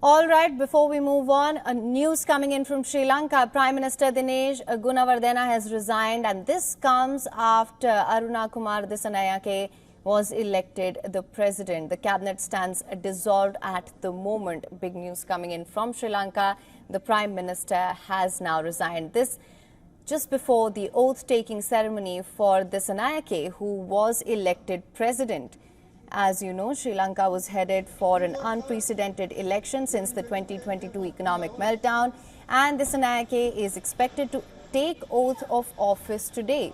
All right, before we move on, news coming in from Sri Lanka. Prime Minister Dinesh Gunawardena has resigned, and this comes after Anura Kumar Dissanayake was elected the president. The cabinet stands dissolved at the moment. Big news coming in from Sri Lanka. The Prime Minister has now resigned. This just before the oath-taking ceremony for Dissanayake, who was elected president. As you know, Sri Lanka was headed for an unprecedented election since the 2022 economic meltdown, and Dissanayake is expected to take oath of office today.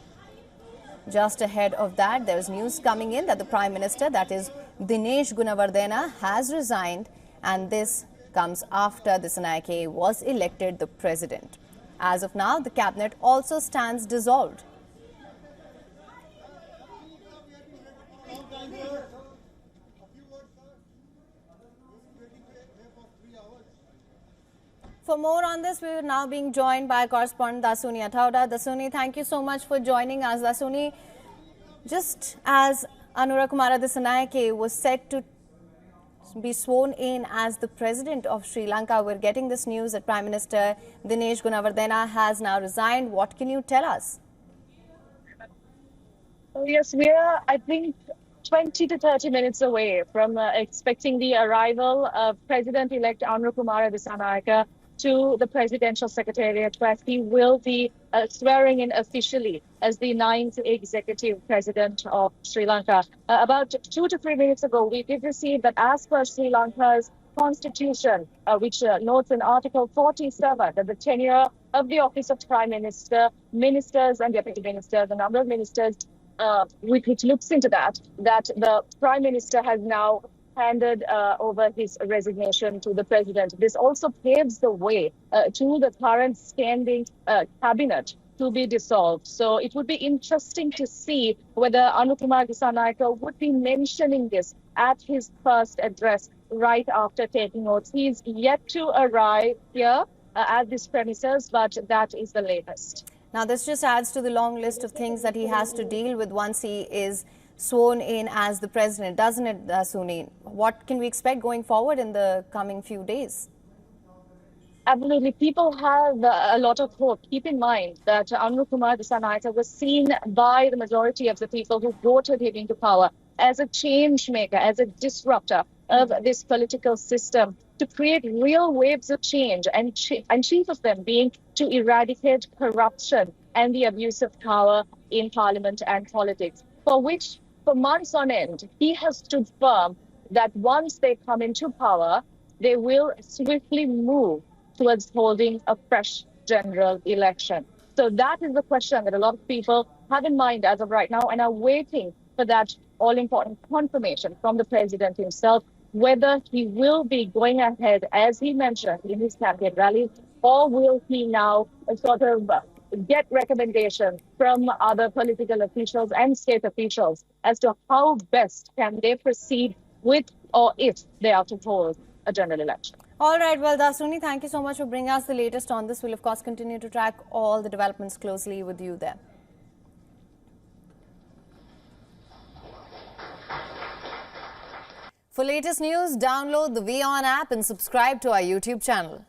Just ahead of that, there is news coming in that the Prime Minister, that is Dinesh Gunawardena, has resigned, and this comes after Dissanayake was elected the president. As of now, the cabinet also stands dissolved. For more on this, we are now being joined by correspondent Dasuni Athauda. Dasuni, thank you so much for joining us. Dasuni, just as Anura Kumar Dissanayake was set to be sworn in as the president of Sri Lanka, we're getting this news that Prime Minister Dinesh Gunawardena has now resigned. What can you tell us? Yes, we are, I think, 20 to 30 minutes away from expecting the arrival of President-elect Anura Kumar Dissanayake to the Presidential Secretariat, where he will be swearing in officially as the 9th Executive President of Sri Lanka. About 2 to 3 minutes ago, we did receive that as per Sri Lanka's constitution, which notes in Article 47 that the tenure of the office of Prime Minister, ministers and deputy ministers, the number of ministers, which looks into that the Prime Minister has now handed over his resignation to the President. This also paves the way to the current standing cabinet to be dissolved. So it would be interesting to see whether Anura Kumar Dissanayake would be mentioning this at his first address right after taking oath. He's yet to arrive here at this premises, but that is the latest. Now, this just adds to the long list of things that he has to deal with once he is sworn in as the president, doesn't it, Suni? What can we expect going forward in the coming few days? Absolutely. People have a lot of hope. Keep in mind that Anura Kumar Dissanayake was seen by the majority of the people who voted him into power as a change maker, as a disruptor of this political system, to create real waves of change, and chief of them being to eradicate corruption and the abuse of power in parliament and politics, for which, for months on end, he has stood firm that once they come into power, they will swiftly move towards holding a fresh general election. So that is the question that a lot of people have in mind as of right now and are waiting for that all-important confirmation from the president himself, whether he will be going ahead, as he mentioned in his campaign rally, or will he now sort of get recommendations from other political officials and state officials as to how best can they proceed with, or if they are to hold a general election. All right, well, Dasuni, thank you so much for bringing us the latest on this. We'll, of course, continue to track all the developments closely with you there. For latest news, download the WION app and subscribe to our YouTube channel.